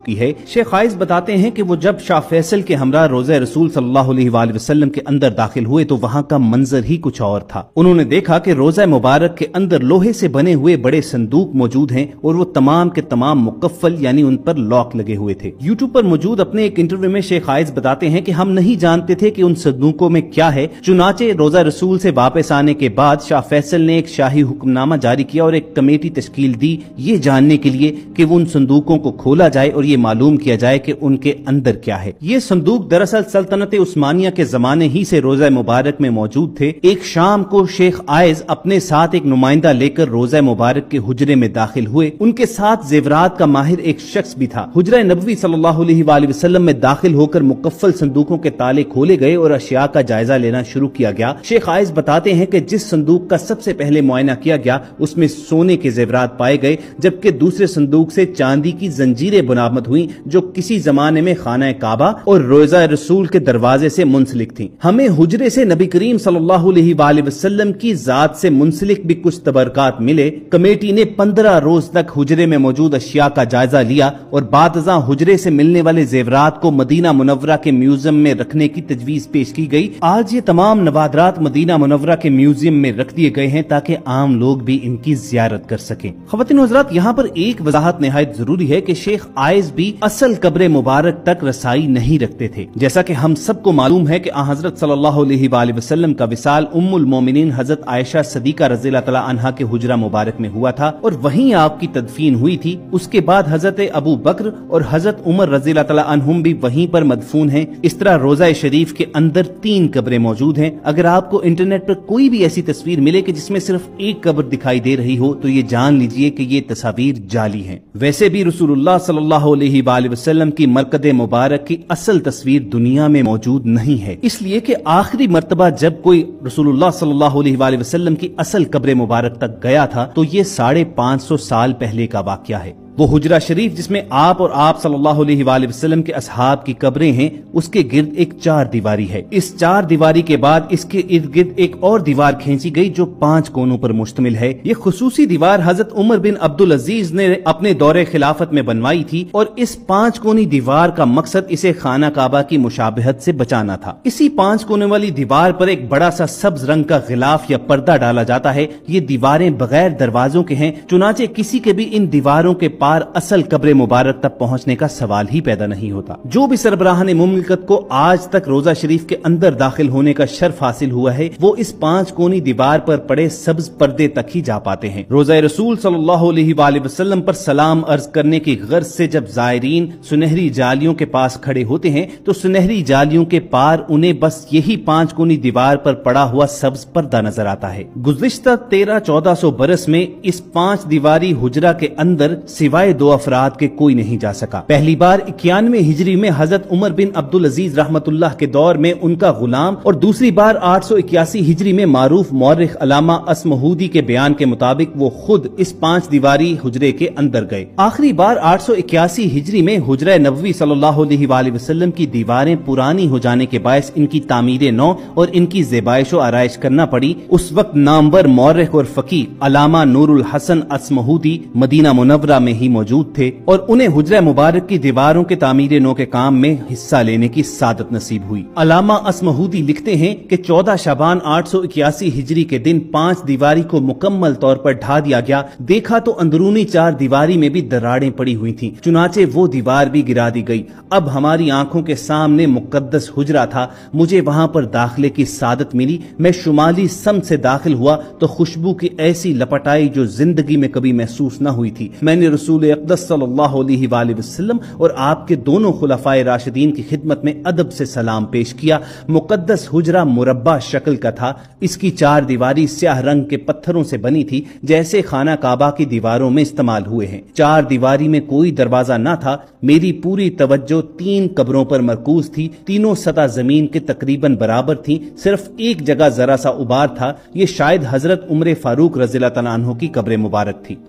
کی ہے۔ شیخ عائز بتاتے ہیں کہ وہ جب شاہ فیصل کے ہمراہ روضہ رسول صلی اللہ علیہ وآلہ وسلم کے اندر داخل ہوئے تو وہاں کا منظر ہی کچھ اور تھا۔ انہوں نے دیکھا کہ روضہ مبارک کے اندر لوہے سے بنے ہوئے بڑے صندوق موجود ہیں اور وہ تمام کے تمام مقفل یعنی ان پر لاک لگے ہوئے تھے۔ یوٹیوب پر موجود اپنے ایک انٹرویو میں شیخ عائز بتاتے ہیں کہ ہم نہیں جانتے تھے کہ ان صندوقوں میں کیا ہے، چنانچہ روضہ رسول سے واپس آنے کے بعد شاہ فیصل نے ایک شاہی حکم نامہ جاری کیا اور ایک کمیٹی تشکیل دی یہ جاننے کے لیے کہ وہ ان صندوقوں کو کھولا جائے اور یہ معلوم کیا جائے کہ ان کے اندر کیا ہے۔ یہ صندوق دراصل سلطنت عثمانیہ کے زمانے ہی سے روضہ مبارک میں موجود تھے۔ ایک شام کو شیخ عائز اپنے ساتھ ایک نمائندہ لے کر روضہ مبارک کے حجرے میں داخل ہوئے۔ ان کے ساتھ زیورات کا ماہر ایک شخص بھی تھا۔ حجرہ نبوی صلی اللہ علیہ وآلہ وسلم میں داخل ہو کر مقفل صندوقوں کے تالے کھولے گئے اور اشیاء کا جائزہ لینا شروع کیا گیا۔ شیخ عائز بتاتے ہیں کہ جس صندوق کا سب سے پہلے معائنہ کیا گیا اس میں سونے کے زیورات پائے گئے، جبکہ دوسرے صندوق سے چاندی کی زنجیریں برآمد ہوئیں جو کسی زمانے میں خانہ کعبہ اور روضہ رسول کے دروازے سے منسلک تھیں۔ ہمیں حجرے سے نبی کریم صلی اللہ علیہ وآلہ وسلم کی ذات سے منسلک بھی کچھ تبرکات ملے۔ کمیٹی نے 15 روز تک حجرے میں موجود اشیاء کا جائزہ لیا اور بعد ازاں حجرے سے ملنے والے زیورات کو مدینہ منورہ کے میوزیم میں رکھنے کی تجویز پیش کی گئی۔ آج یہ تمام نوادرات مدینہ منورہ کے میوزیم میں رکھ دیے گئے ہیں تاکہ عام لوگ بھی ان کی زیارت کر سکیں۔ خواتین و حضرات، یہاں پر ایک وضاحت نہایت ضروری ہے کہ شیخ عائز بھی اصل قبر مبارک تک رسائی نہیں رکھتے تھے۔ جیسا کہ ہم سب کو معلوم ہے کہ حضرت صلی اللہ علیہ وآلہ وسلم کا وصال ام المومنین حضرت عائشہ صدیقہ رضی اللہ تعالی عنہا کے حجرہ مبارک میں ہوا تھا اور وہیں آپ کی تدفین ہوئی تھی۔ اس کے بعد حضرت ابو بکر اور حضرت عمر رضی اللہ تعالی عنہم بھی وہیں پر مدفون ہیں۔ اس طرح روضہ شریف کے اندر 3 قبریں موجود ہیں۔ اگر آپ کو انٹرنیٹ پر کوئی بھی ایسی تصویر ملے کہ جس میں صرف ایک قبر دکھائی دے رہی ہو تو یہ جان لیجئے کہ یہ تصاویر جعلی ہیں۔ ویسے بھی رسول اللہ صلی اللہ علیہ وآلہ وسلم کی مرکز مبارک کی اصل تصویر دنیا میں موجود نہیں ہے، اس لیے کہ آخری مرتبہ جب کوئی رسول اللہ صلی اللہ علیہ وآلہ وسلم کی اصل قبر مبارک تک گیا تھا تو یہ 550 سال پہلے کا واقعہ ہے۔ وہ حجرہ شریف جس میں آپ اور آپ صلی اللہ علیہ وآلہ وسلم کے اصحاب کی قبریں ہیں اس کے گرد ایک 4 دیواری ہے۔ اس 4 دیواری کے بعد اس کے ارد گرد ایک اور دیوار کھینچی گئی جو 5 کونوں پر مشتمل ہے۔ یہ خصوصی دیوار حضرت عمر بن عبدالعزیز نے اپنے دور خلافت میں بنوائی تھی اور اس 5 کونی دیوار کا مقصد اسے خانہ کعبہ کی مشابہت سے بچانا تھا۔ اسی 5 کونے والی دیوار پر ایک بڑا سا سبز رنگ کا غلاف یا پردہ ڈالا جاتا ہے۔ یہ دیواریں بغیر دروازوں کے ہیں، چنانچہ کسی کے بھی ان دیواروں کے پار اصل قبر مبارک تک پہنچنے کا سوال ہی پیدا نہیں ہوتا۔ جو بھی سربراہان مملکت کو آج تک روضہ شریف کے اندر داخل ہونے کا شرف حاصل ہوا ہے وہ اس 5 کونی دیوار پر پڑے سبز پردے تک ہی جا پاتے ہیں۔ روضہ رسول صلی اللہ علیہ وآلہ وسلم پر سلام عرض کرنے کی غرض سے جب زائرین سنہری جالیوں کے پاس کھڑے ہوتے ہیں تو سنہری جالیوں کے پار انہیں بس یہی 5 کونی دیوار پر پڑا ہوا سبز پردہ نظر آتا ہے۔ گزشتہ 1300-1400 برس میں اس 5 دیواری حجرہ کے اندر سوائے 2 افراد کے کوئی نہیں جا سکا۔ پہلی بار 91 ہجری میں حضرت عمر بن عبدالعزیز رحمت اللہ کے دور میں ان کا غلام اور دوسری بار 881 ہجری میں معروف مورخ علامہ اسمہودی کے بیان کے مطابق وہ خود اس 5 دیواری حجرے کے اندر گئے۔ آخری بار 881 ہجری میں حجرہ نبوی صلی اللہ علیہ وآلہ وسلم کی دیواریں پرانی ہو جانے کے باعث ان کی تعمیر نو اور ان کی زیبائش و آرائش کرنا پڑی۔ اس وقت نامور مورخ اور فقیہ علامہ نور الحسن اسمہودی مدینہ منورہ میں ہی موجود تھے اور انہیں حجرہ مبارک کی دیواروں کے تعمیر نو کے کام میں حصہ لینے کی سعادت نصیب ہوئی۔ علامہ اسمہودی لکھتے ہیں کہ 14 شعبان 881 ہجری کے دن 5 دیواری کو مکمل طور پر ڈھا دیا گیا۔ دیکھا تو اندرونی 4 دیواری میں بھی دراڑیں پڑی ہوئی تھیں، چنانچہ وہ دیوار بھی گرا دی گئی۔ اب ہماری آنکھوں کے سامنے مقدس حجرہ تھا۔ مجھے وہاں پر داخلے کی سعادت ملی۔ میں شمالی سمت سے داخل ہوا تو خوشبو کی ایسی لپٹ آئی جو زندگی میں کبھی محسوس نہ ہوئی تھی۔ میں نے رسول اقدس صلی اللہ علیہ وآلہ وسلم اور آپ کے دونوں خلفائے راشدین کی خدمت میں ادب سے سلام پیش کیا۔ مقدس حجرہ مربع شکل کا تھا۔ اس کی 4 دیواری سیاہ رنگ کے پتھروں سے بنی تھی جیسے خانہ کعبہ کی دیواروں میں استعمال ہوئے ہیں۔ 4 دیواری میں کوئی دروازہ نہ تھا۔ میری پوری توجہ 3 قبروں پر مرکوز تھی۔ تینوں سطح زمین کے تقریباً برابر تھیں، صرف ایک جگہ ذرا سا ابار تھا۔ یہ شاید حضرت عمر فاروق رضی اللہ تعالیٰ عنہ کی قبر مبارک تھی۔